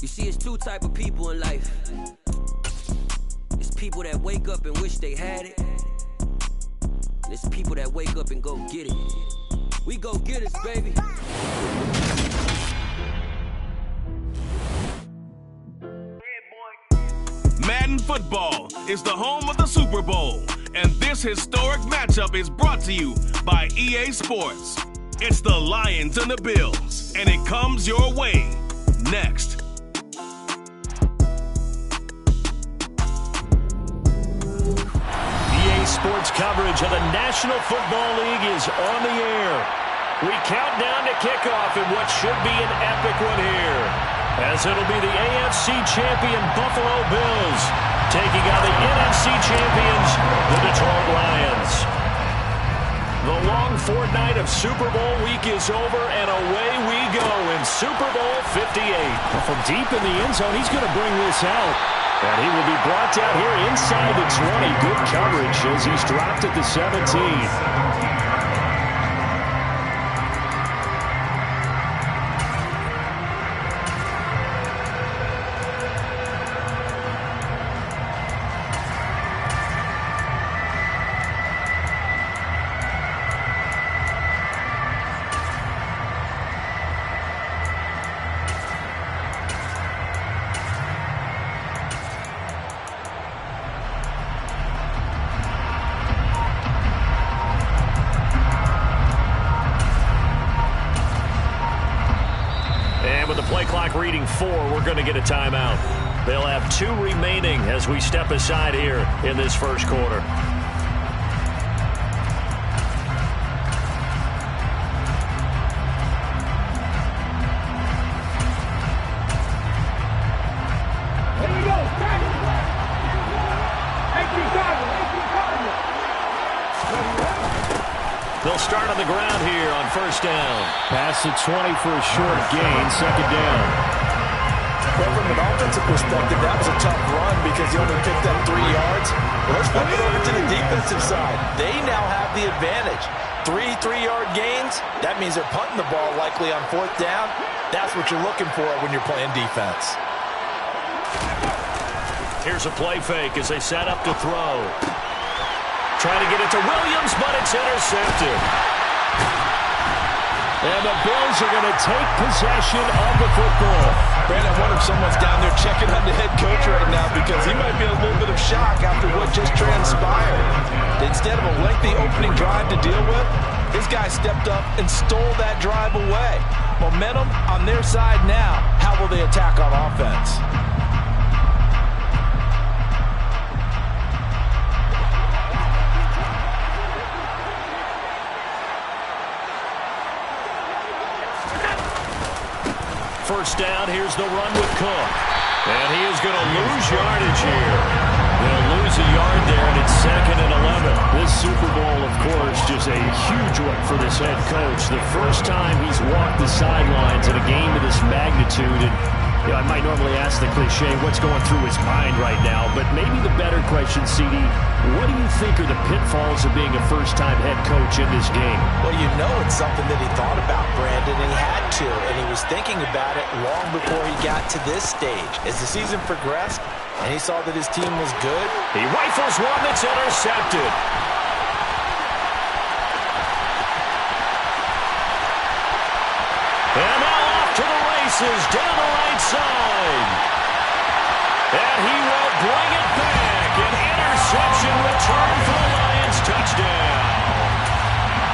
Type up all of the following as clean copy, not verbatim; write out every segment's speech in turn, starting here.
You see, it's two type of people in life. It's people that wake up and wish they had it. And it's people that wake up and go get it. We go get it, baby. Madden Football is the home of the Super Bowl, and this historic matchup is brought to you by EA Sports. It's the Lions and the Bills, and it comes your way next. EA Sports coverage of the National Football League is on the air. We count down to kickoff in what should be an epic one here, as it'll be the AFC champion Buffalo Bills taking on the NFC champions, the Detroit Lions. The long fortnight of Super Bowl week is over, and away we go in Super Bowl 58. From deep in the end zone, he's going to bring this out. And he will be brought down here inside the 20. Good coverage as he's dropped at the 17. Reading 4, we're going to get a timeout. They'll have 2 remaining as we step aside here in this first quarter. They'll start on the ground here on first down. Pass the 20 for a short gain, second down. Well, from an offensive perspective, that was a tough run because he only picked up 3 yards. Well, let's flip it over to the defensive side. They now have the advantage. 3 3-yard gains, that means they're punting the ball likely on 4th down. That's what you're looking for when you're playing defense. Here's a play fake as they set up to throw. Trying to get it to Williams, but it's intercepted. And the Bills are going to take possession of the football. Brandon, I wonder if someone's down there checking on the head coach right now because he might be in a little bit of shock after what just transpired. Instead of a lengthy opening drive to deal with, his guy stepped up and stole that drive away. Momentum on their side now. How will they attack on offense? First down, here's the run with Cook. And he is going to lose yardage here. They'll lose a yard there, and it's 2nd and 11. This Super Bowl, of course, just a huge one for this head coach. The first time he's walked the sidelines in a game of this magnitude. And you know, I might normally ask the cliche, what's going through his mind right now? But maybe the better question, CD, what do you think are the pitfalls of being a first-time head coach in this game? Well, you know it's something that he thought about, Brandon, and he had to. And he was thinking about it long before he got to this stage. As the season progressed and he saw that his team was good, he rifles one that's intercepted. And now off to the races down the right side. And he will bring it back. An interception return for the Lions. Touchdown.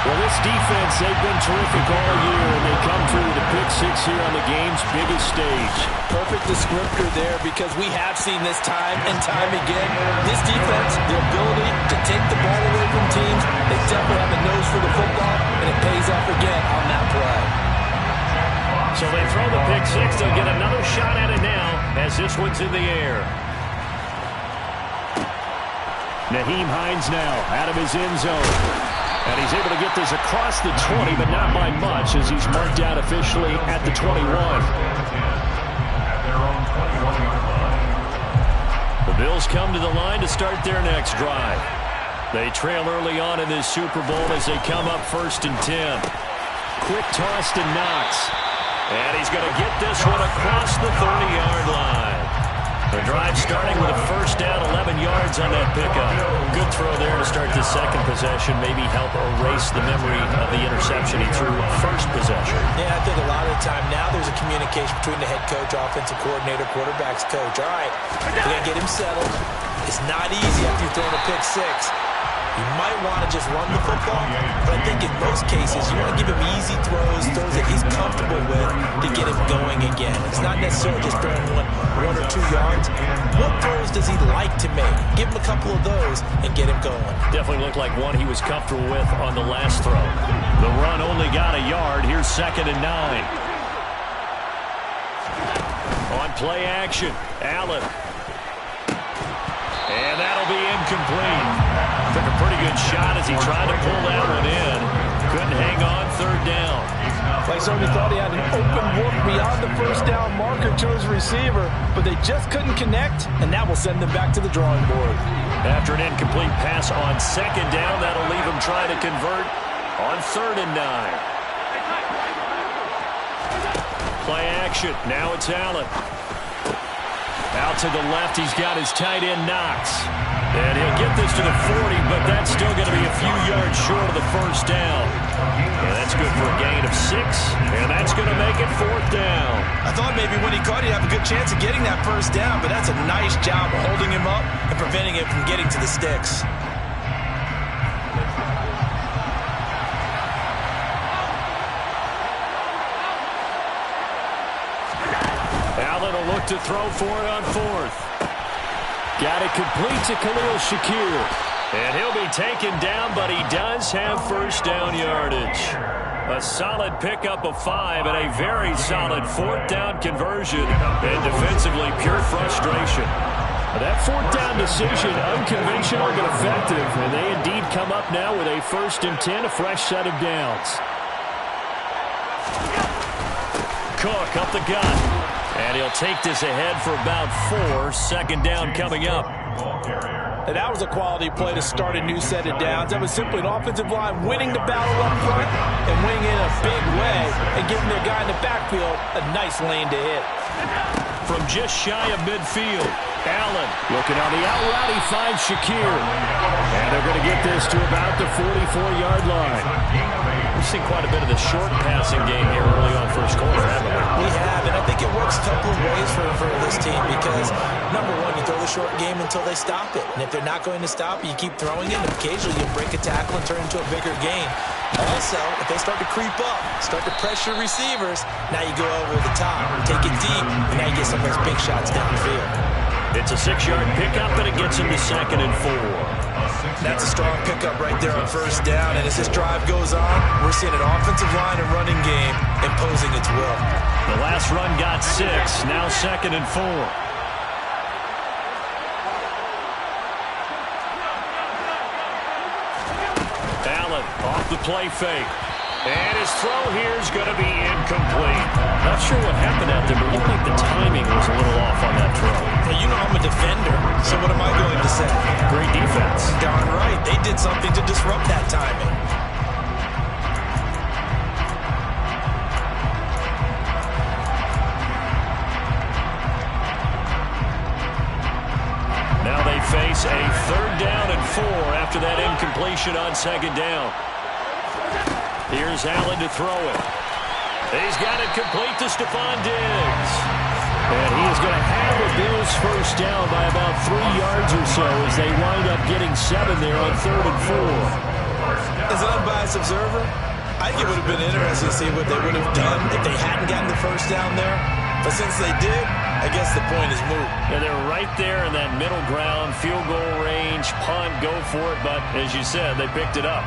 Well, this defense, they've been terrific all year, and they come through with a pick 6 here on the game's biggest stage. Perfect descriptor there because we have seen this time and time again. This defense, the ability to take the ball away from teams, they definitely have a nose for the football, and it pays off again on that play. So they throw the pick 6. They'll get another shot at it now as this one's in the air. Nyheim Hines now out of his end zone. And he's able to get this across the 20, but not by much as he's marked out officially at the 21. The Bills come to the line to start their next drive. They trail early on in this Super Bowl as they come up 1st and 10. Quick toss to Knox. And he's going to get this one across the 30-yard starting with a first down, 11 yards on that pickup. Good throw there to start the second possession. Maybe help erase the memory of the interception he threw first possession. Yeah, I think a lot of the time now there's a communication between the head coach, offensive coordinator, quarterback's coach. All right, we got to get him settled. It's not easy after you're throwing a pick six. You might want to just run the football, but I think in most cases you want to give him easy throws that he's comfortable with to get him going again. It's not necessarily just throwing one or 2 yards. What throws does he like to make? Give him a couple of those and get him going. Definitely looked like one he was comfortable with on the last throw. The run only got a yard. Here's 2nd and 9. On play action, Allen. And that'll be incomplete. Took a pretty good shot as he tried to pull that one in. Couldn't hang on, 3rd down. Like somebody thought he had an open look beyond the first down marker to his receiver, but they just couldn't connect, and that will send them back to the drawing board. After an incomplete pass on 2nd down, that'll leave him trying to convert on 3rd and 9. Play action. Now it's Allen. Out to the left, he's got his tight end, Knox. And he'll get this to the 40, but that's still going to be a few yards short of the first down. And that's good for a gain of 6, and that's going to make it 4th down. I thought maybe when he caught it, he'd have a good chance of getting that first down, but that's a nice job of holding him up and preventing him from getting to the sticks. Allen will look to throw for it on 4th. Got it complete to Khalil Shakir. And he'll be taken down, but he does have first down yardage. A solid pickup of 5 and a very solid 4th down conversion. And defensively, pure frustration. That 4th down decision, unconventional but effective. And they indeed come up now with a 1st and 10, a fresh set of downs. Cook up the gut. And he'll take this ahead for about 4. 2nd down coming up. And that was a quality play to start a new set of downs. That was simply an offensive line winning the battle up front and winning in a big way and giving their guy in the backfield a nice lane to hit. From just shy of midfield, Allen looking on the out route. He finds Shakir. And they're going to get this to about the 44-yard line. We've seen quite a bit of the short passing game here early on first quarter, haven't we? We have, and I think it works a couple of ways for this team because, number one, you throw the short game until they stop it. And if they're not going to stop it, you keep throwing it, and occasionally you break a tackle and turn it into a bigger game. Also, if they start to creep up, start to pressure receivers, now you go over the top, take it deep, and now you get some of those big shots downfield. It's a 6-yard pickup, and it gets him to 2nd and 4. That's a strong pickup right there on first down, and as this drive goes on, we're seeing an offensive line and running game imposing its will. The last run got 6, now 2nd and 4. Allen off the play fake. And his throw here is going to be incomplete. Not sure what happened out there, but it looked like the timing was a little off on that throw. Hey, you know I'm a defender, so what am I going to say? Great defense. Darn right. They did something to disrupt that timing. Now they face a 3rd down and 4 after that incompletion on 2nd down. Here's Allen to throw it. He's got it complete to Stephon Diggs. And he is going to have the Bills first down by about 3 yards or so as they wind up getting 7 there on 3rd and 4. As an unbiased observer, I think it would have been interesting to see what they would have done if they hadn't gotten the first down there. But since they did, I guess the point is moot. And they're right there in that middle ground, field goal range, punt, go for it. But as you said, they picked it up.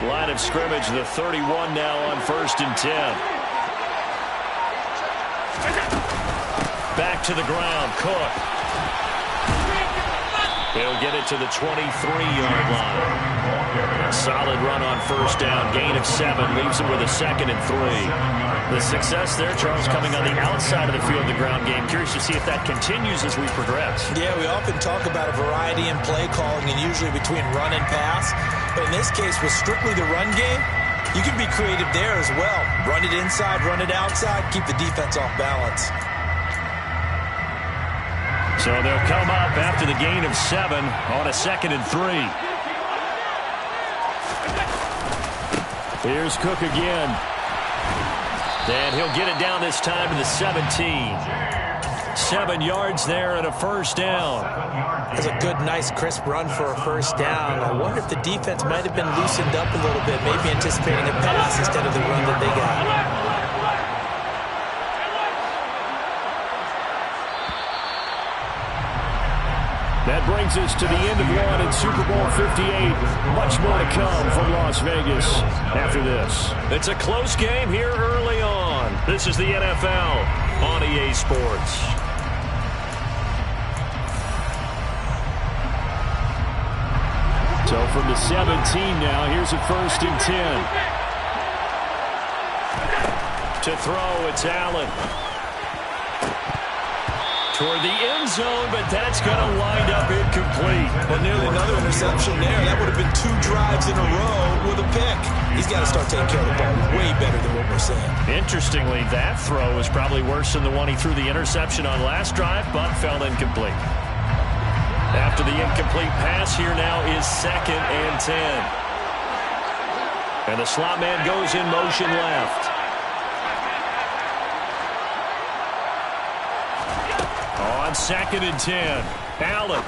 Line of scrimmage, the 31 now on 1st and 10. Back to the ground, Cook. He'll get it to the 23-yard line. A solid run on first down. Gain of 7. Leaves him with a 2nd and 3. The success there, Charles, coming on the outside of the field, the ground game. Curious to see if that continues as we progress. Yeah, we often talk about a variety in play calling and usually between run and pass. But in this case, with strictly the run game, you can be creative there as well. Run it inside, run it outside, keep the defense off balance. So they'll come up after the gain of 7 on a 2nd and 3. Here's Cook again. And he'll get it down this time to the 17. 7 yards there and a first down. That's a good, nice, crisp run for a first down. I wonder if the defense might have been loosened up a little bit, maybe anticipating a pass instead of the run that they got. That brings us to the end of one in Super Bowl 58. Much more to come from Las Vegas after this. It's a close game here early on. This is the NFL on EA Sports. So from the 17 now, here's a 1st and 10. To throw, it's Allen. Toward the end zone, but that's going to wind up incomplete. Well, nearly another interception there. That would have been 2 drives in a row with a pick. He's got to start taking care of the ball way better than what we're seeing. Interestingly, that throw was probably worse than the one he threw the interception on last drive, but fell incomplete. After the incomplete pass, here now is 2nd and 10. And the slot man goes in motion left. On 2nd and 10, Allen.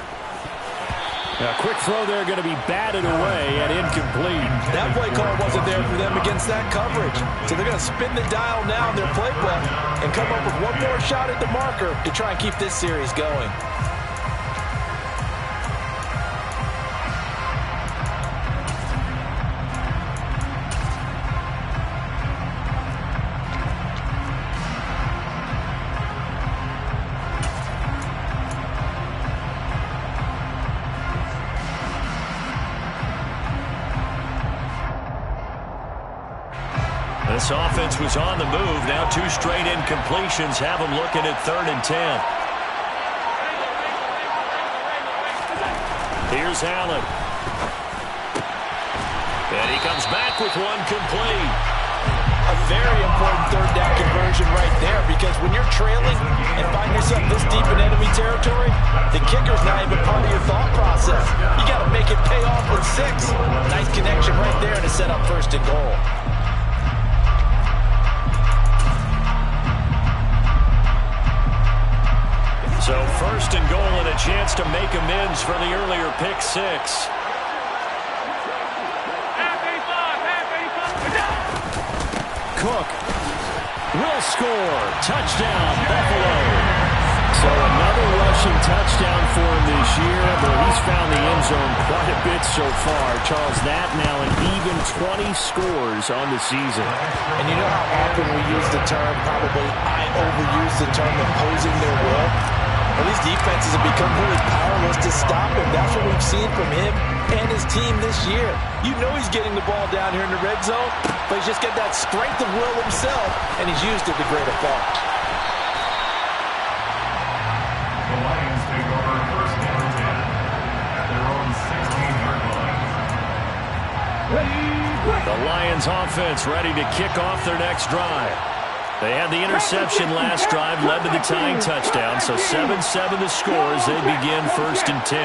A quick throw there, going to be batted away and incomplete. That play call wasn't there for them against that coverage. So they're going to spin the dial now in their playbook and come up with one more shot at the marker to try and keep this series going. This offense was on the move. Now 2 straight incompletions have them looking at 3rd and 10. Here's Allen. And he comes back with one complete. A very important 3rd down conversion right there, because when you're trailing and find yourself this deep in enemy territory, the kicker's not even part of your thought process. You got to make it pay off with 6. Nice connection right there to set up 1st and goal. So 1st and goal and a chance to make amends for the earlier pick 6. Cook will score. Touchdown, Buffalo. So another rushing touchdown for him this year, but he's found the end zone quite a bit so far. Charles, that now an even 20 scores on the season. And you know how often we use the term, probably I overuse the term imposing their will? Well, these defenses have become really powerless to stop him. That's what we've seen from him and his team this year. You know he's getting the ball down here in the red zone, but he's just got that strength of will himself, and he's used it to great effect. The Lions take over 1st and 10 at their own 16-yard line. The Lions offense ready to kick off their next drive. They had the interception last drive, led to the tying touchdown, so 7-7 the score as they begin 1st and 10.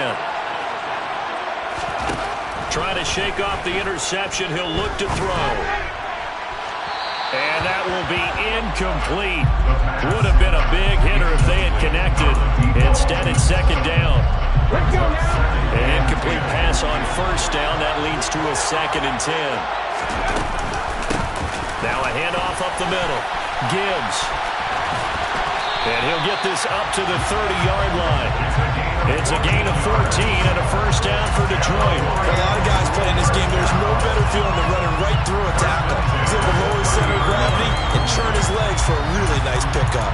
Trying to shake off the interception, he'll look to throw. And that will be incomplete. Would have been a big hitter if they had connected. Instead, it's 2nd down. An incomplete pass on 1st down, that leads to a 2nd and 10. Now a handoff up the middle. Gibbs. And he'll get this up to the 30-yard line. It's a gain of 14 and a 1st down for Detroit. A lot of guys playing this game, there's no better feeling than running right through a tackle. He's able to lower his center of gravity and churn his legs for a really nice pickup.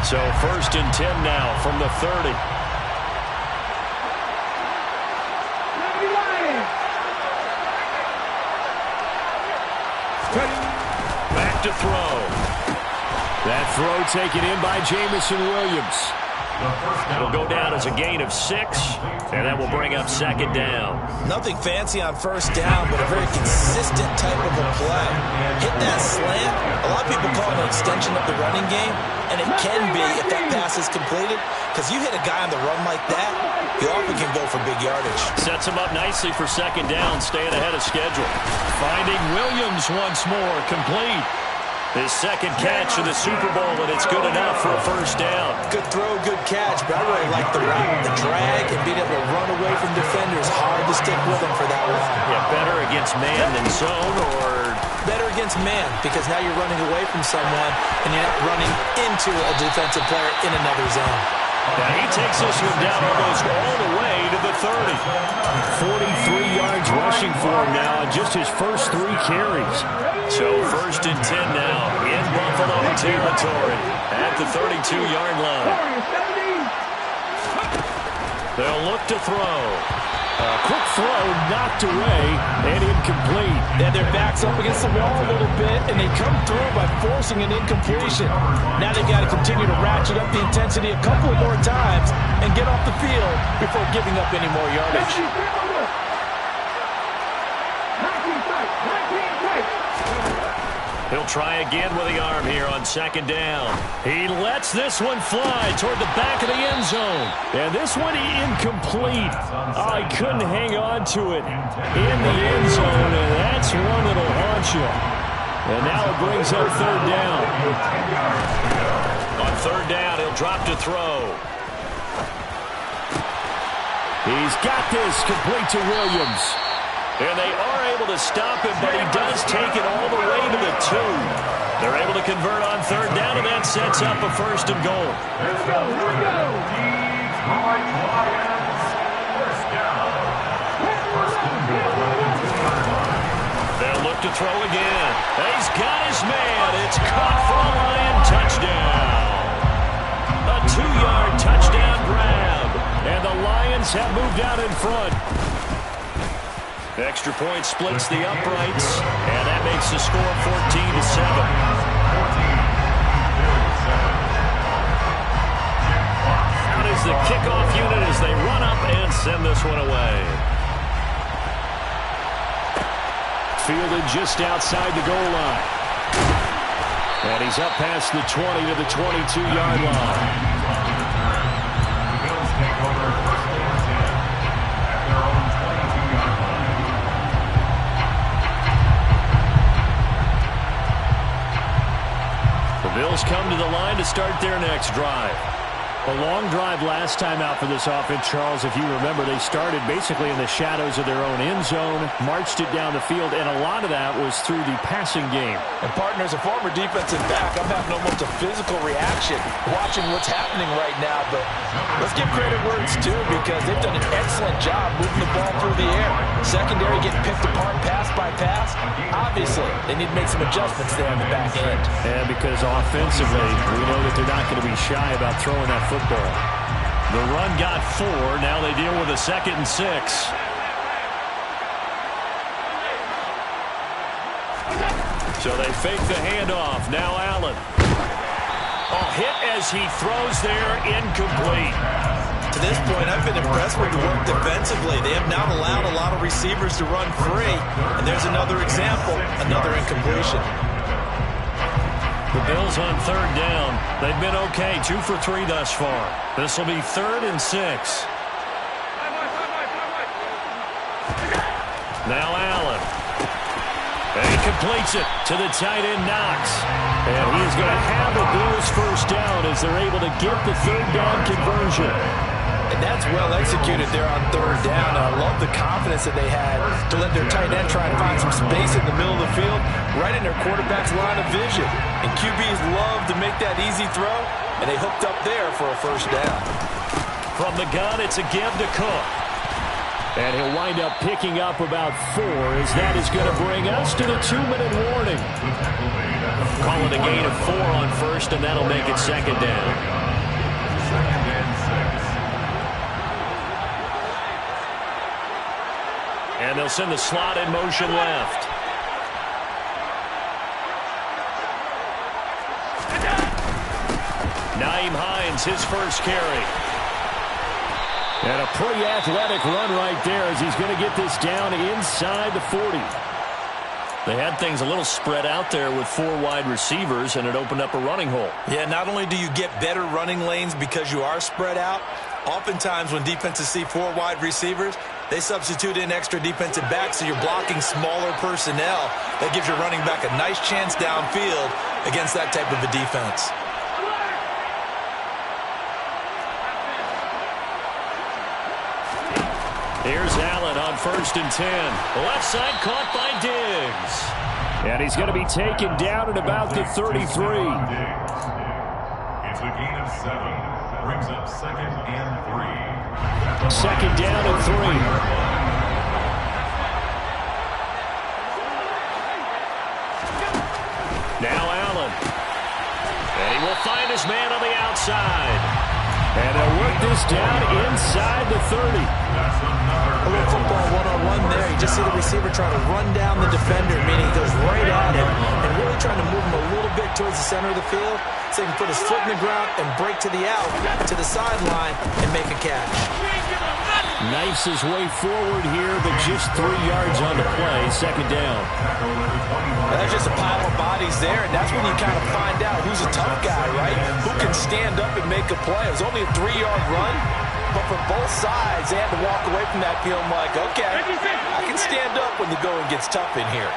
So 1st and 10 now from the 30. Back to throw. That throw taken in by Jamison Williams. It'll go down as a gain of 6, and that will bring up 2nd down. Nothing fancy on 1st down, but a very consistent type of a play. Hit that slant. A lot of people call it an extension of the running game, and it can be if that pass is completed, because you hit a guy on the run like that, you often can go for big yardage. Sets him up nicely for 2nd down, staying ahead of schedule. Finding Williams once more, complete. His 2nd catch of the Super Bowl, and it's good enough for a 1st down. Good throw, good catch, but I really like the route, the drag, and being able to run away from defenders. Hard to stick with him for that long. Yeah, better against man than zone, or better against man, because now you're running away from someone, and you're not running into a defensive player in another zone. Now he takes this one down almost all the way to the 30. 43 yards rushing for him now in just his first 3 carries. So 1st and 10 now in Buffalo territory at the 32-yard line. They'll look to throw. A quick throw knocked away and incomplete. Yeah, their back's up against the wall a little bit, and they come through by forcing an incompletion. Now they've got to continue to ratchet up the intensity a couple more times and get off the field before giving up any more yardage. He'll try again with the arm here on 2nd down. He lets this one fly toward the back of the end zone. And this one incomplete. Oh, he couldn't hang on to it in the end zone, and that's one that'll haunt you. And now it brings up 3rd down. On 3rd down, he'll drop to throw. He's got this complete to Williams. And they are able to stop him, but he does take it all the way to the 2. They're able to convert on 3rd down, and that sets up a 1st and goal. Let's go. Here we go. Lions. 1st down. 1st and goal. They'll look to throw again. He's got his man. It's caught for a Lion touchdown. A 2-yard touchdown grab. And the Lions have moved out in front. Extra point splits the uprights, and that makes the score 14-7. Out is the kickoff unit as they run up and send this one away. Fielded just outside the goal line. And he's up past the 20 to the 22-yard line. The Bills take over 1st and 10 at their own 22-yard line. The Bills come to the line to start their next drive. A long drive last time out for this offense, Charles. If you remember, they started basically in the shadows of their own end zone, marched it down the field, and a lot of that was through the passing game. And partner, as a former defensive back, I'm having almost a physical reaction watching what's happening right now. But let's give credit where it's due, because they've done an excellent job moving the ball through the air. Secondary getting picked apart pass by pass. Obviously, they need to make some adjustments there on the back end. And because offensively, we know that they're not going to be shy about throwing that football. The run got 4. Now they deal with a 2nd and 6. So they fake the handoff. Now Allen. A hit as he throws there, incomplete. To this point, I've been impressed with the work defensively. They have not allowed a lot of receivers to run free. And there's another example, another incompletion. The Bills on 3rd down. They've been okay, 2 for 3 thus far. This will be 3rd and 6. Now Allen. And he completes it to the tight end, Knox. And he is going to have a Bills 1st down as they're able to get the 3rd down conversion. And that's well executed there on 3rd down. I love the confidence that they had to let their tight end try and find some space in the middle of the field, right in their quarterback's line of vision. And QBs love to make that easy throw, and they hooked up there for a 1st down. From the gun, it's a give to Cook. And he'll wind up picking up about 4, as that is going to bring us to the 2-minute warning. Call it a gain of 4 on first, and that'll make it second down. Second and 6. And they'll send the slot in motion left. Nyheim Hines, his first carry. And a pretty athletic run right there as he's going to get this down inside the 40. They had things a little spread out there with 4 wide receivers, and it opened up a running hole. Yeah, not only do you get better running lanes because you are spread out, oftentimes when defenses see 4 wide receivers, they substitute in extra defensive backs, so you're blocking smaller personnel. That gives your running back a nice chance downfield against that type of a defense. Here's Allen on 1st and 10. Left side caught by Diggs. And he's going to be taken down at about the 33. It's a gain of 7. Brings up 2nd and 3. Second down and 3. Now Allen. And he will find his man on the outside. And they'll work this down inside the 30. A little football one-on-one there. You just see the receiver trying to run down the defender, meaning he goes right at him and really trying to move him a little bit towards the center of the field so he can put his foot in the ground and break to the out, to the sideline, and make a catch. Knifes his way forward here, but just 3 yards on the play. Second down. That's just a pile of bodies there, and that's when you kind of find out who's a tough guy, right? Who can stand up and make a play. It was only a 3-yard run, but for both sides, they had to walk away from that feeling like, okay, I can stand up when the going gets tough in here.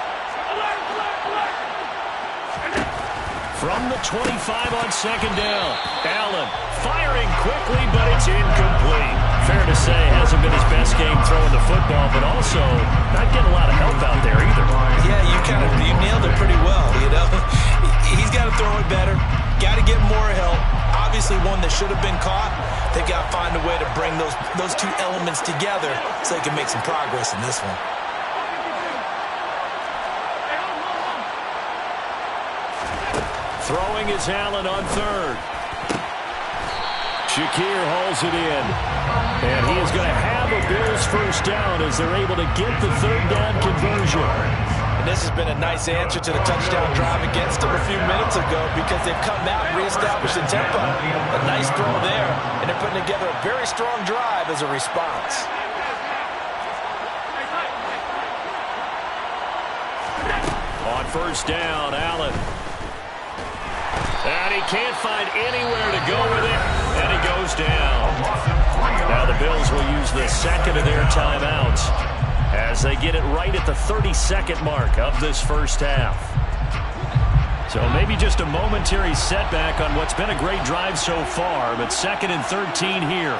From the 25 on second down, Allen firing quickly, but it's incomplete. Fair to say, hasn't been his best game throwing the football, but also not getting a lot of help out there either. Yeah, you nailed it pretty well, you know. He's got to throw it better, got to get more help. Obviously one that should have been caught. They've got to find a way to bring those 2 elements together so they can make some progress in this one. Throwing is Allen on 3rd. Shakir hauls it in. And he is going to have a Bills first down as they're able to get the 3rd down conversion. And this has been a nice answer to the touchdown drive against them a few minutes ago because they've come out and reestablished the tempo. A nice throw there, and they're putting together a very strong drive as a response. On first down, Allen. And he can't find anywhere to go with it, and he goes down. Now the Bills will use the second of their timeouts as they get it right at the 32nd mark of this first half. So maybe just a momentary setback on what's been a great drive so far, but 2nd and 13 here.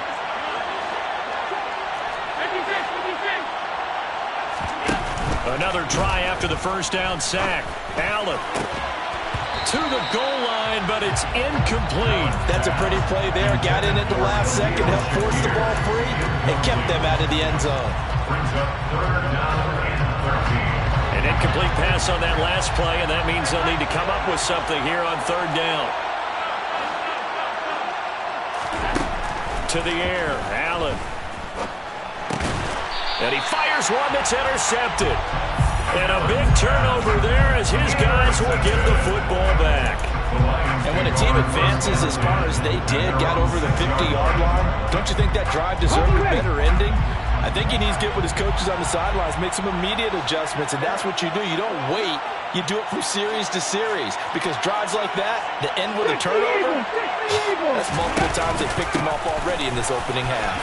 Another try after the first down sack. Allen to the goal line, but it's incomplete. That's a pretty play there. Got in at the last second, helped force the ball free, and kept them out of the end zone. Brings up 3rd down and 13. An incomplete pass on that last play, and that means they'll need to come up with something here on 3rd down. To the air, Allen. And he fires one that's intercepted. And a big turnover there as his guys will get the football back. And when a team advances as far as they did, got over the 50-yard line, don't you think that drive deserved a better ending? I think he needs to get with his coaches on the sidelines, make some immediate adjustments, and that's what you do. You don't wait. You do it from series to series because drives like that, that end with a turnover, that's multiple times they picked them off already in this opening half.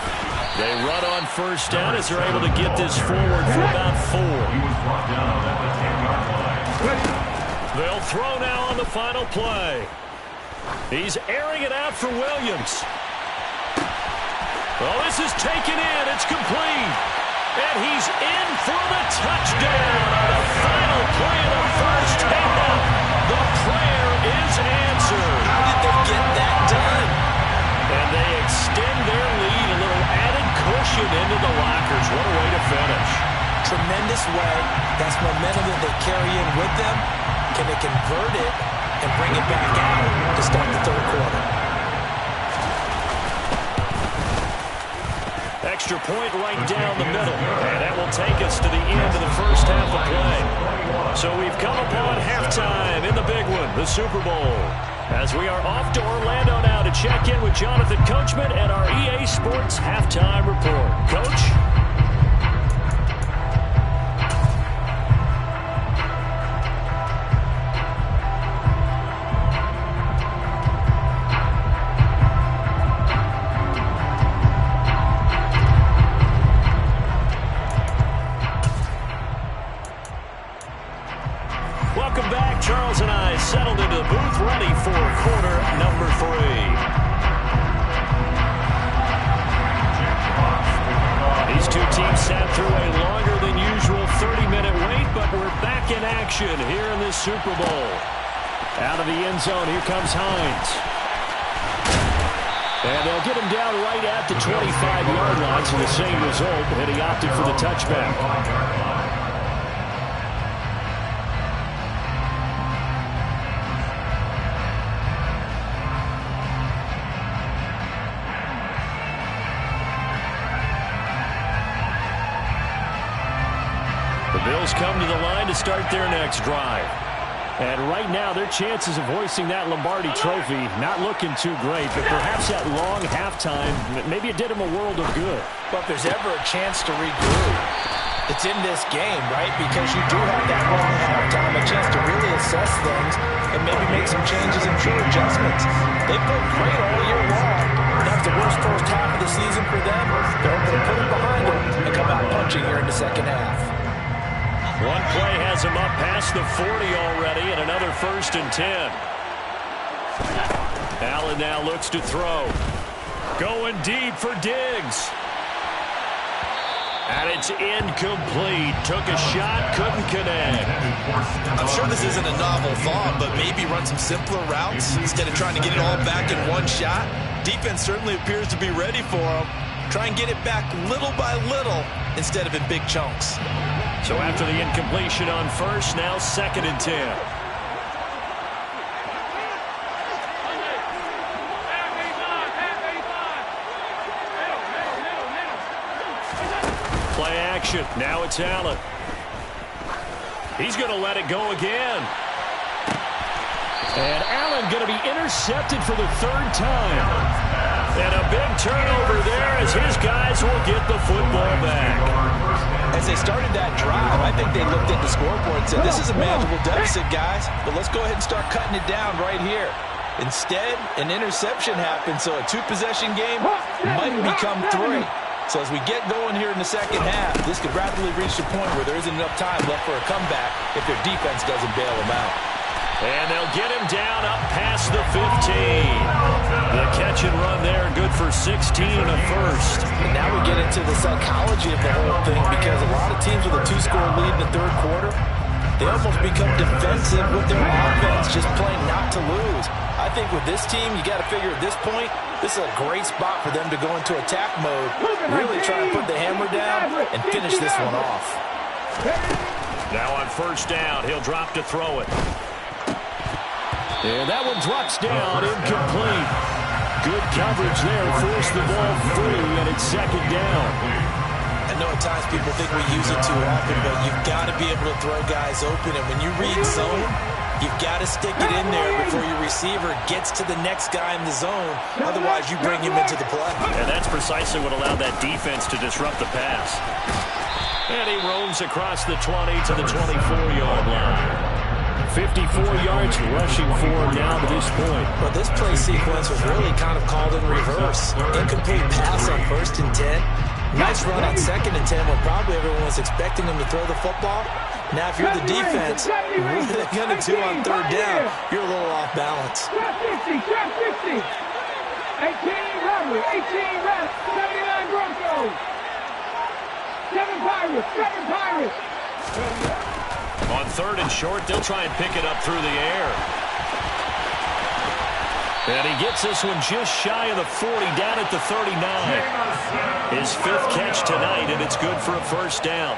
They run on first down as they're able to get this forward for about 4. He was brought down at the 10-yard line. They'll throw now on the final play. He's airing it out for Williams. Well, this is taken in. It's complete. And he's in for the touchdown on the final play of the first half. The prayer is answered. How did they get that done? And they extend their lead, a little added cushion into the lockers. What a way to finish. Tremendous way. That's momentum that they carry in with them. Can they convert it and bring it back out to start the third quarter? Extra point right down the middle. And that will take us to the end of the first half of play. So we've come upon halftime in the big one, the Super Bowl. As we are off to Orlando now to check in with Jonathan Coachman and our EA Sports Halftime Report. Coach? Welcome back. Charles and I settled into the booth, ready for quarter number 3. These two teams sat through a longer than usual 30-minute wait, but we're back in action here in this Super Bowl. Out of the end zone, here comes Hines. And they'll get him down right at the 25-yard line, so the same result, and he opted for the touchback. Bills come to the line to start their next drive. And right now, their chances of hoisting that Lombardi trophy not looking too great, but perhaps that long halftime, maybe it did them a world of good. But if there's ever a chance to regroup, it's in this game, right? Because you do have that long halftime, a chance to really assess things and maybe make some changes and true adjustments. They played great all year long. That's the worst first half of the season for them. They're able to put it behind them and come out punching here in the second half. One play has him up past the 40 already, and another 1st and 10. Allen now looks to throw. Going deep for Diggs. And it's incomplete. Took a shot, couldn't connect. I'm sure this isn't a novel thought, but maybe run some simpler routes instead of trying to get it all back in one shot. Defense certainly appears to be ready for him. Try and get it back little by little instead of in big chunks. So after the incompletion on first, now 2nd and 10. Play action. Now it's Allen. He's going to let it go again. And Allen going to be intercepted for the 3rd time. And a big turnover there as his guys will get the football back. As they started that drive, I think they looked at the scoreboard and said, this is a manageable deficit, guys, but let's go ahead and start cutting it down right here. Instead, an interception happened, so a 2-possession game might become 3. So as we get going here in the second half, this could rapidly reach the point where there isn't enough time left for a comeback if their defense doesn't bail them out. And they'll get him down up past the 15. The catch and run there, good for 16 and a 1st. And now we get into the psychology of the whole thing, because a lot of teams with a 2-score lead in the 3rd quarter, they almost become defensive with their offense, just playing not to lose. I think with this team, you got to figure at this point, this is a great spot for them to go into attack mode, really try and put the hammer down and finish this one off. Now on 1st down, he'll drop to throw it. And that one drops down, incomplete. Good coverage there, forced the ball free, and it's 2nd down. I know at times people think we use it too often, but you've got to be able to throw guys open. And when you read zone, you've got to stick it in there before your receiver gets to the next guy in the zone. Otherwise, you bring him into the play. And that's precisely what allowed that defense to disrupt the pass. And he roams across the 20 to the 24-yard line. 54 yards rushing for now to this point. But this play sequence was really kind of called in reverse. Incomplete pass on 1st and 10. Nice run on 2nd and 10 when probably everyone was expecting him to throw the football. Now if you're the defense, what are they going to do on 3rd down? You're a little off balance. Trap 50, trap 50. 18 Robert, 18 Rat, 79 Broncos. 7 Pirates, 7 Pirates. On 3rd and short, they'll try and pick it up through the air. And he gets this one just shy of the 40, down at the 39. His 5th catch tonight, and it's good for a first down.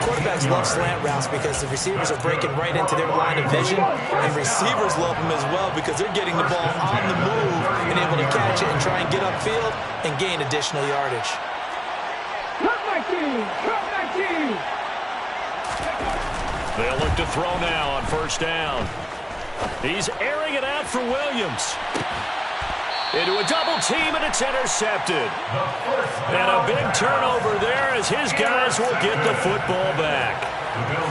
Quarterbacks love slant routes because the receivers are breaking right into their line of vision, and receivers love them as well because they're getting the ball on the move and able to catch it and try and get upfield and gain additional yardage. Cut my team! Cut my team! They'll look to throw now on first down. He's airing it out for Williams. Into a double team, and it's intercepted. And a big turnover there as his guys will get the football back.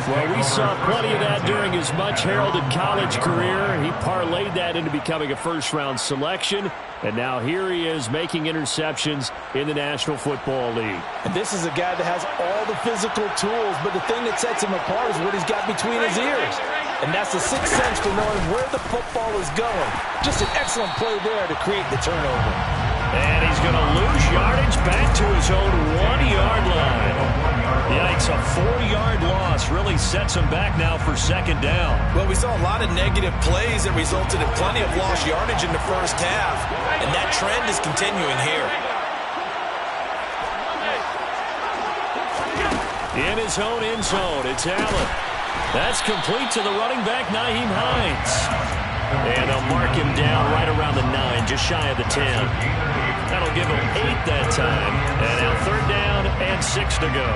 Well, we saw plenty of that during his much-heralded college career. He parlayed that into becoming a first-round selection, and now here he is making interceptions in the National Football League. And this is a guy that has all the physical tools, but the thing that sets him apart is what he's got between his ears. And that's the sixth sense for knowing where the football is going. Just an excellent play there to create the turnover. And he's going to lose yardage back to his own 1-yard line. Yikes, a 4-yard loss really sets him back now for second down. Well, we saw a lot of negative plays that resulted in plenty of lost yardage in the first half, and that trend is continuing here. In his own end zone, it's Allen. That's complete to the running back, Nyheim Hines. And they'll mark him down right around the 9, just shy of the 10. That'll give him 8 that time. And now 3rd down and 6 to go.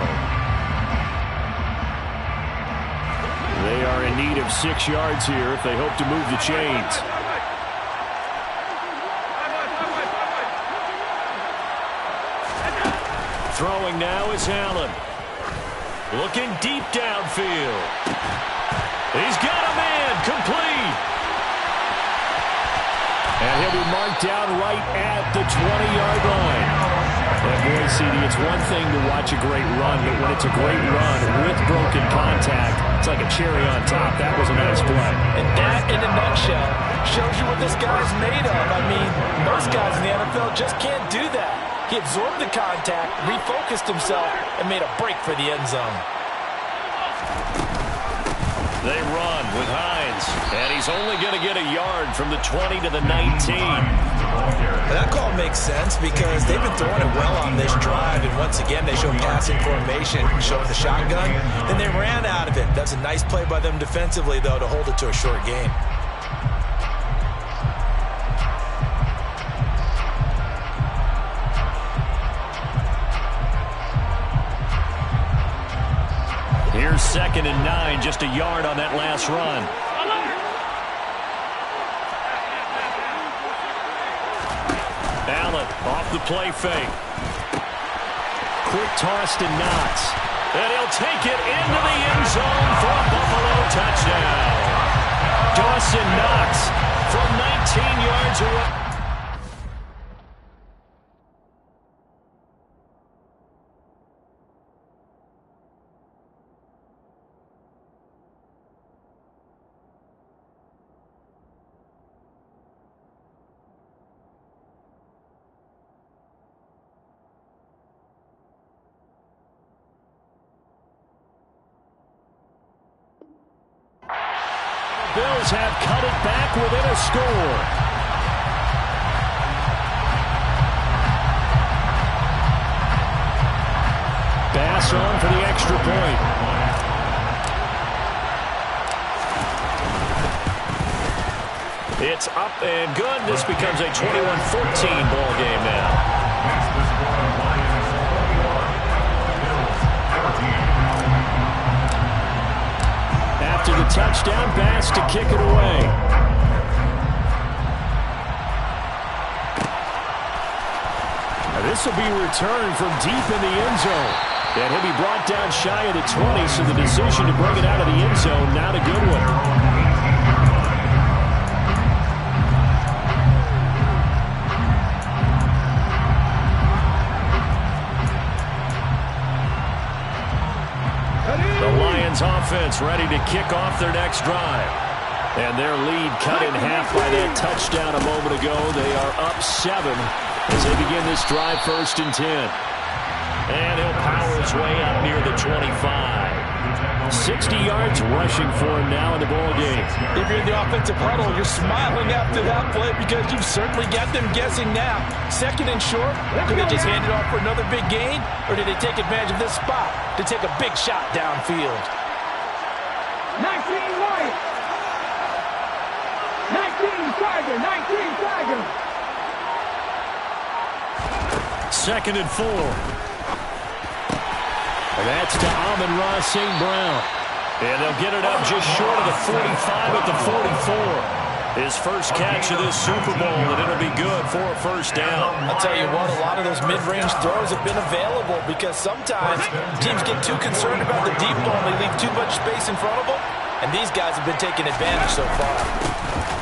They are in need of 6 yards here if they hope to move the chains. Throwing now is Allen. Looking deep downfield. He's got a man, complete. And he'll be marked down right at the 20-yard line. And boy, CD, it's one thing to watch a great run, but when it's a great run with broken contact, it's like a cherry on top. That was a nice play. And that, in a nutshell, shows you what this guy's made of. I mean, most guys in the NFL just can't do that. He absorbed the contact, refocused himself, and made a break for the end zone. They run with Hines, and he's only going to get a yard from the 20 to the 19. That call makes sense because they've been throwing it well on this drive, and once again they show passing formation, showing the shotgun. Then they ran out of it. That's a nice play by them defensively, though, to hold it to a short gain. Here's 2nd and 9, just a yard on that last run. Allen off the play fake. Quick toss to Knox. And he'll take it into the end zone for a Buffalo touchdown. Dawson Knox from 19 yards away. Bills have cut it back within a score. Bass on for the extra point. It's up and good. This becomes a 21-14 ball game now. After the touchdown, Bass to kick it away. Now this will be returned from deep in the end zone. And he'll be brought down shy of the 20, so the decision to bring it out of the end zone, not a good one. Offense ready to kick off their next drive. And their lead cut in half by that touchdown a moment ago. They are up 7 as they begin this drive, 1st and 10. And he'll power his way up near the 25. 60 yards rushing for him now in the ball game. If you're in the offensive huddle, you're smiling after that play because you've certainly got them guessing now. Second and short, could they just hand it off for another big gain? Or did they take advantage of this spot to take a big shot downfield? 19 right. 19 Tiger. 19 Tiger. Second and 4. And that's to Amon-Ra St. Brown. And they'll get it up just short of the 45 at the 44. His first catch of this Super Bowl, and it'll be good for a first down. I'll tell you what, a lot of those mid-range throws have been available because sometimes teams get too concerned about the deep ball and they leave too much space in front of them, and these guys have been taking advantage so far.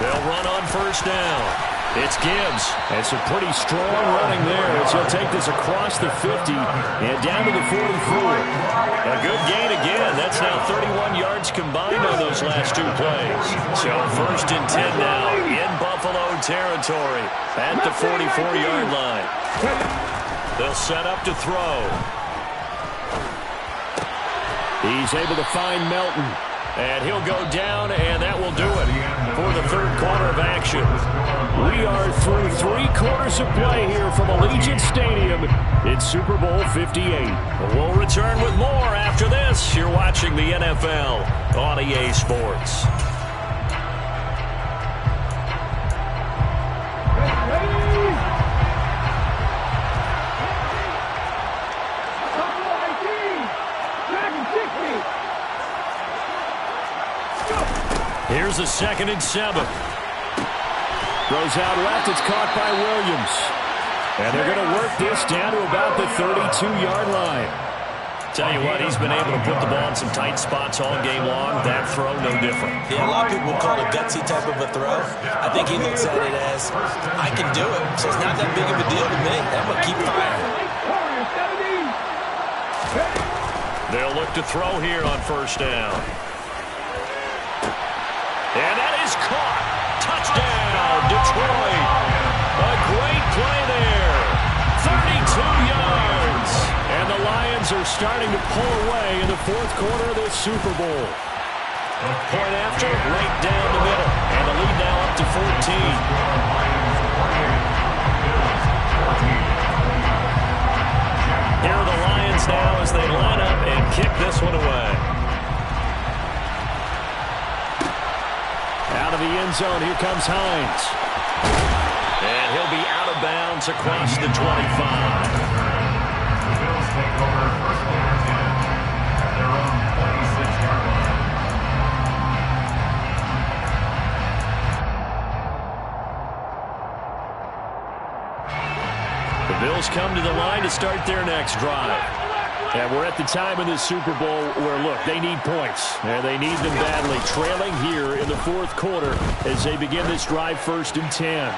They'll run on first down. It's Gibbs. And some pretty strong running there as he'll take this across the 50 and down to the 44. A good gain again. That's now 31 yards combined on those last two plays. So first and 10 now in Buffalo territory at the 44-yard line. They'll set up to throw. He's able to find Melton. And he'll go down, and that will do it for the third quarter of action. We are through 3 quarters of play here from Allegiant Stadium in Super Bowl 58. We'll return with more after this. You're watching the NFL on EA Sports. Here's a 2nd and 7. Throws out left. It's caught by Williams. And they're going to work this down to about the 32-yard line. Tell you what, he's been able to put the ball in some tight spots all game long. That throw, no different. Yeah, a lot of people call it a gutsy type of a throw. I think he looks at it as, I can do it, so it's not that big of a deal to me. I'm going to keep firing. They'll look to throw here on first down. And that is caught. Touchdown, Detroit. A great play there. 32 yards. And the Lions are starting to pull away in the fourth quarter of this Super Bowl. Point after, right down the middle. And the lead now up to 14. Here are the Lions now as they line up and kick this one away. Out of the end zone, here comes Hines. And he'll be out of bounds across the 25. The Bills take over first and 10 at their own 26-yard line. The Bills come to the line to start their next drive. And we're at the time in this Super Bowl where, look, they need points. And they need them badly. Trailing here in the fourth quarter as they begin this drive 1st and 10.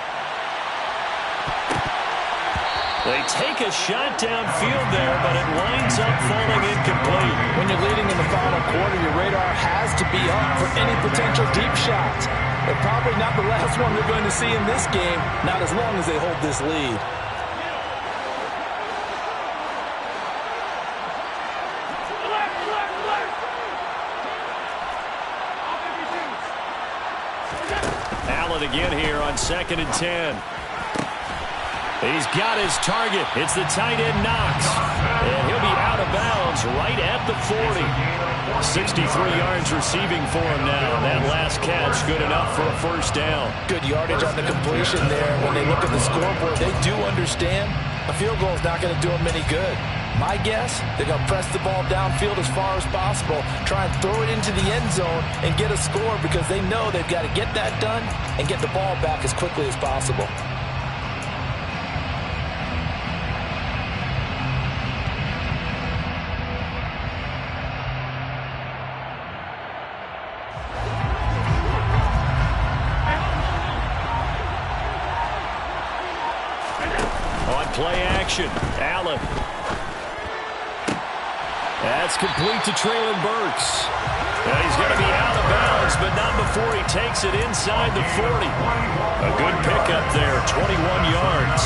They take a shot downfield there, but it winds up falling incomplete. When you're leading in the final quarter, your radar has to be up for any potential deep shots. They're probably not the last one they're going to see in this game, not as long as they hold this lead. Again here on 2nd and 10. He's got his target. It's the tight end Knox. And he'll be out of bounds right at the 40. 63 yards receiving for him now. That last catch good enough for a first down. Good yardage on the completion there. When they look at the scoreboard, they do understand a field goal is not going to do them any good. My guess, they're going to press the ball downfield as far as possible, try and throw it into the end zone and get a score because they know they've got to get that done and get the ball back as quickly as possible. On play action, Allen. That's complete to Traylon Burks. And he's going to be out of bounds, but not before he takes it inside the 40. A good pickup there, 21 yards.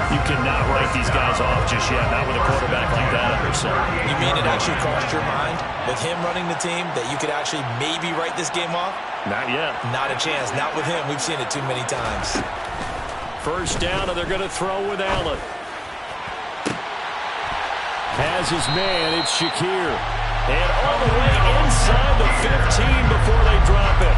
You cannot write these guys off just yet, not with a quarterback like that under center. You mean it actually crossed your mind with him running the team that you could actually maybe write this game off? Not yet. Not a chance. Not with him. We've seen it too many times. First down, and they're going to throw with Allen. Has his man, it's Shakir. And all the way inside the 15 before they drop it.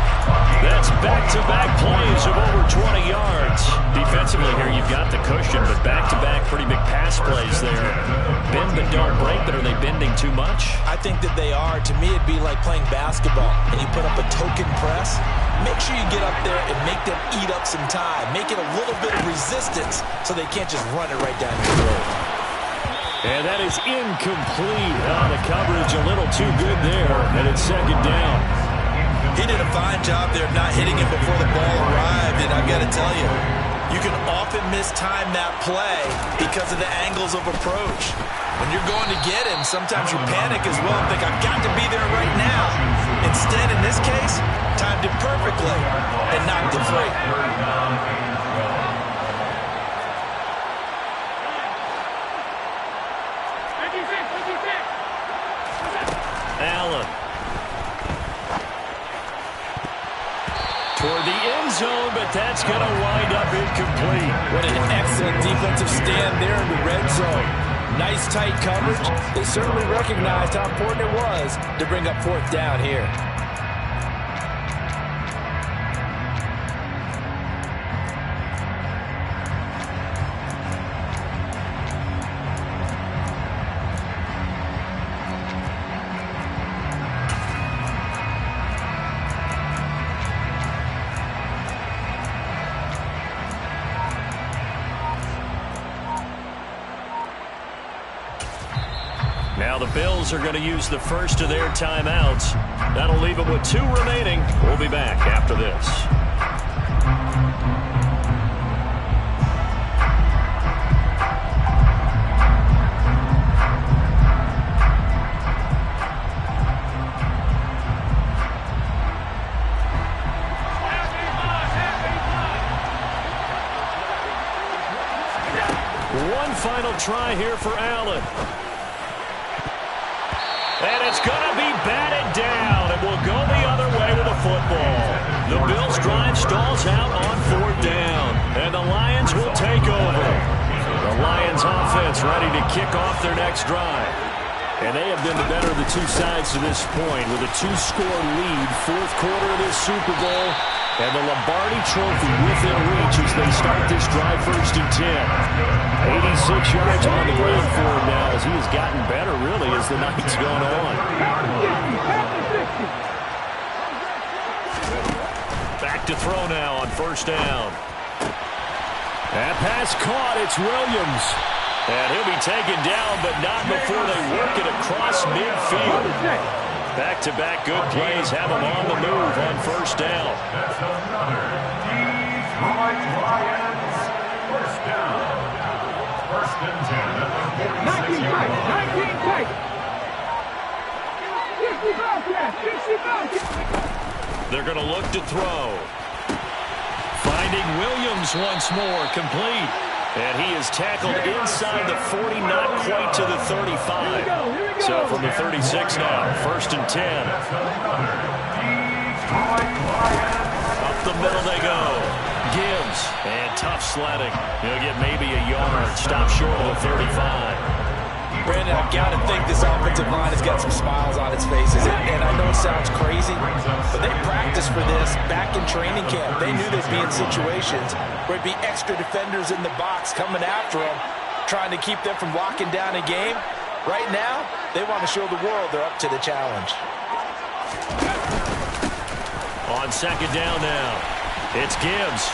That's back-to-back plays of over 20 yards. Defensively here, you've got the cushion, but back-to-back pretty big pass plays there. Bend but don't break, but are they bending too much? I think that they are. To me, it'd be like playing basketball, and you put up a token press. Make sure you get up there and make them eat up some time. Make it a little bit of resistance so they can't just run it right down your throat. And that is incomplete. The coverage a little too good there, and it's second down. He did a fine job there of not hitting him before the ball arrived, and I've got to tell you, you can often mistime that play because of the angles of approach. When you're going to get him, sometimes you panic as well and think, I've got to be there right now. Instead, in this case, timed it perfectly and knocked it free. Allen. Toward the end zone, but that's going to wind up incomplete. What an excellent defensive stand there in the red zone. Nice tight coverage. They certainly recognized how important it was to bring up fourth down here. Now the Bills are going to use the first of their timeouts. That'll leave them with 2 remaining. We'll be back after this. One final try here for Allen. And it's going to be batted down, and we'll go the other way with the football. The Bills drive stalls out on 4th down, and the Lions will take over. The Lions offense ready to kick off their next drive. And they have been the better of the two sides to this point with a 2-score lead, 4th quarter of this Super Bowl, and the Lombardi Trophy within reach as they start this drive 1st and 10. 86 yards on the ground for him now as he has gotten better, really, as the night's gone on. Back to throw now on 1st down. That pass caught. It's Williams. And he'll be taken down, but not before they work it across midfield. Back-to-back good plays have him on the move on 1st down. Lions, 1st down. 1st and 10. 19 tight, 19 tight. 65. They're going to look to throw. Finding Williams once more, complete. And he is tackled inside the 40, not quite to the 35. So from the 36 now, 1st and 10. Up the middle they go. Gibbs, and tough sledding. He'll get maybe a yard, stop short of the 35. Brandon, I've got to think this offensive line has got some smiles on its faces. And I know it sounds crazy, but they practiced for this back in training camp. They knew they'd be in situations where it'd be extra defenders in the box coming after them, trying to keep them from locking down a game. Right now, they want to show the world they're up to the challenge. On 2nd down now, it's Gibbs.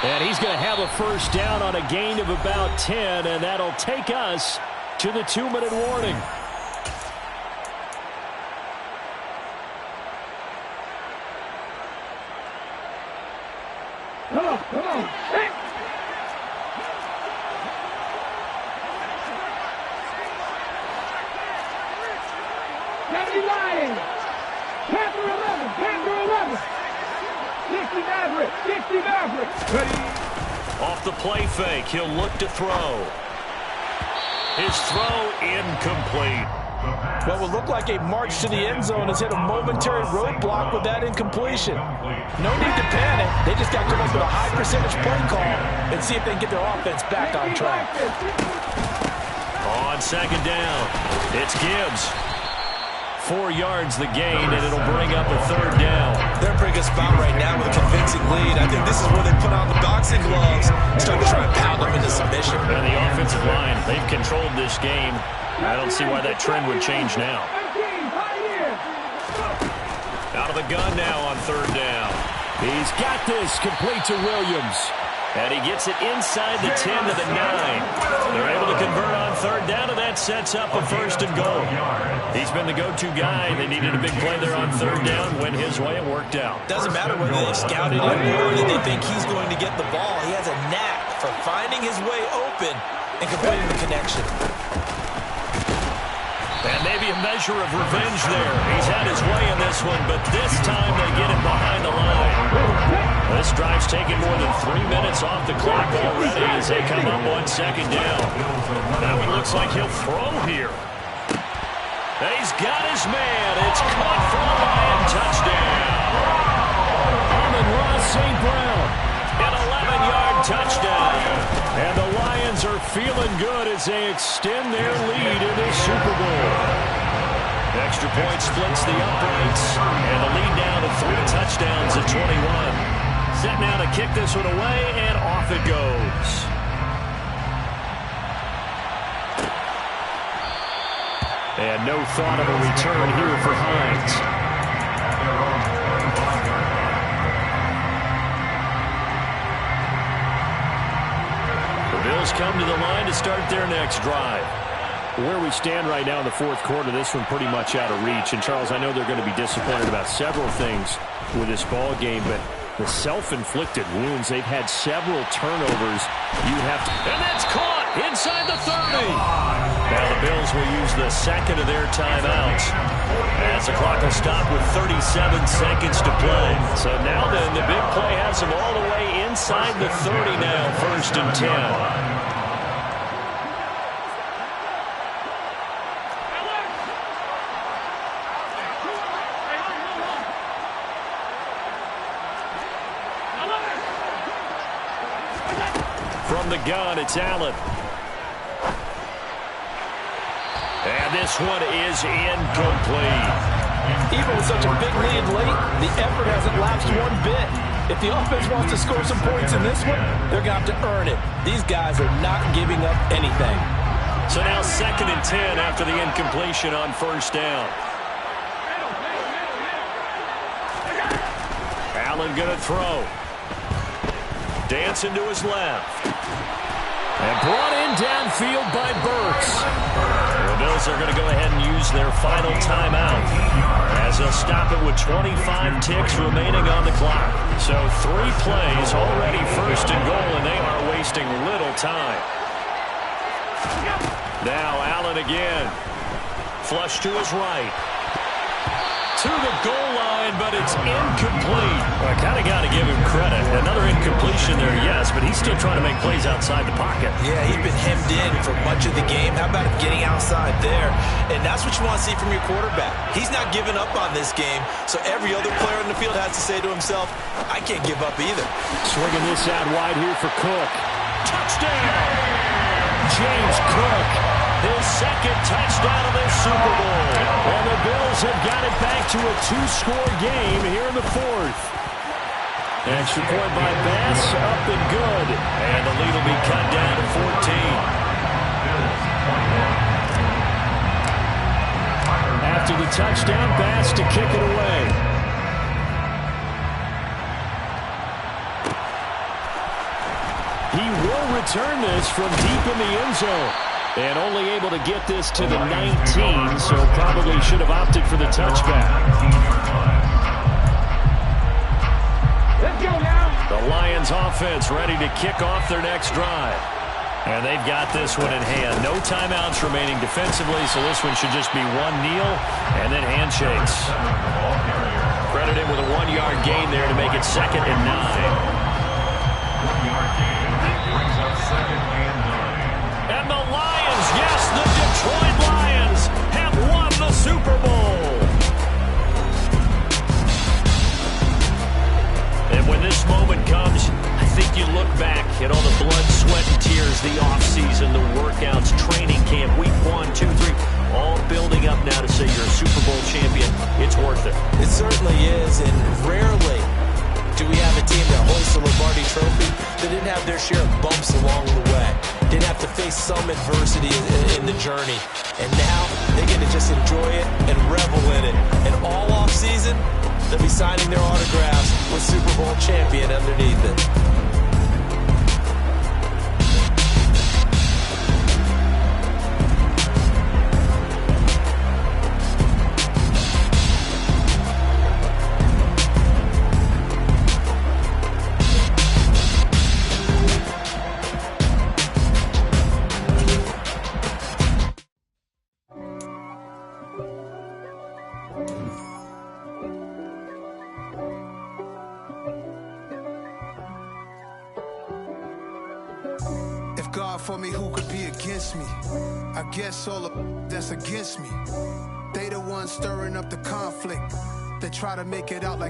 And he's going to have a 1st down on a gain of about 10, and that'll take us to the 2-minute warning. Come on. Hey. Lions. Maverick. 60 Maverick. Ready. Off the play fake, he'll look to throw. His throw incomplete. What would look like a march to the end zone has hit a momentary roadblock with that incompletion. No need to panic. They just got to come up with a high percentage play call and see if they can get their offense back on track. On second down, it's Gibbs. 4 yards the gain, and it'll bring up a third down. They're in a pretty good spot right now with a convincing lead. I think this is where they put on the boxing gloves, start to try and pound them into submission. And the offensive line, they've controlled this game. I don't see why that trend would change now. Out of the gun now on third down. He's got this, complete to Williams. And he gets it inside the 10 to the 9. They're able to convert on third down, and that sets up a first and goal. He's been the go-to guy. They needed a big play there on third down. Went his way, it worked out. Doesn't matter whether they scouted him or that they think he's going to get the ball. He has a knack for finding his way open and completing the connection. And maybe a measure of revenge there. He's had his way in this one, but this time they get him behind the line. This drive's taken more than 3 minutes off the clock already as they come up on second down. That one looks like he'll throw here. He's got his man. It's caught for a Lion touchdown. Amon-Ra St. Brown, an 11-yard touchdown. And the Lions are feeling good as they extend their lead in this Super Bowl. Extra point splits the uprights, and the lead down to 3 touchdowns at 21. Set now to kick this one away, and off it goes. And no thought of a return here for Hines. The Bills come to the line to start their next drive. Where we stand right now in the fourth quarter, this one pretty much out of reach. And, Charles, I know they're going to be disappointed about several things with this ball game, but the self-inflicted wounds, they've had several turnovers. You have to, and that's caught inside the 30. Now the Bills will use the second of their timeouts as the clock will stop with 37 seconds to play. So now then, the big play has them all the way inside the 30 now, 1st and 10. From the gun, it's Allen. And this one is incomplete. Even with such a big lead late, the effort hasn't lapsed one bit. If the offense wants to score some points in this one, they're going to have to earn it. These guys are not giving up anything. So now 2nd and 10 after the incompletion on first down. Allen going to throw. Dancing to his left. And brought in downfield by Burks. The Bills are going to go ahead and use their final timeout as they'll stop it with 25 ticks remaining on the clock. So 3 plays already 1st and goal, and they are wasting little time. Now Allen again. Flush to his right. To the goal line, but it's incomplete. Well, I kind of got to give him credit. Another incompletion there, yes, but he's still trying to make plays outside the pocket. Yeah, he's been hemmed in for much of the game. How about him getting outside there? And that's what you want to see from your quarterback. He's not giving up on this game, so every other player in the field has to say to himself, I can't give up either. Swinging this out wide here for Cook. Touchdown! James Cook. His 2nd touchdown of this Super Bowl. And the Bills have got it back to a 2-score game here in the 4th. Extra point by Bass, up and good. And the lead will be cut down to 14. After the touchdown, Bass to kick it away. He will return this from deep in the end zone. And only able to get this to the 19, so probably should have opted for the touchback. Let's go now. The Lions offense ready to kick off their next drive. And they've got this one in hand. No timeouts remaining defensively, so this one should just be one kneel and then handshakes. Credit him with a 1-yard gain there to make it 2nd and 9. 1-yard gain brings up 2nd and 9. And the Lions, yes, the Detroit Lions have won the Super Bowl. And when this moment comes, I think you look back at all the blood, sweat, and tears, the offseason, the workouts, training camp, week 1, 2, 3, all building up now to say you're a Super Bowl champion. It's worth it. It certainly is, and rarely do we have a team that hoists the Lombardi Trophy that didn't have their share of bumps along the way, didn't have to face some adversity in the journey. And now they get to just enjoy it and revel in it. And all offseason, they'll be signing their autographs with Super Bowl champion underneath it. God for me, who could be against me? I guess all the that's against me. They the ones stirring up the conflict. They try to make it out like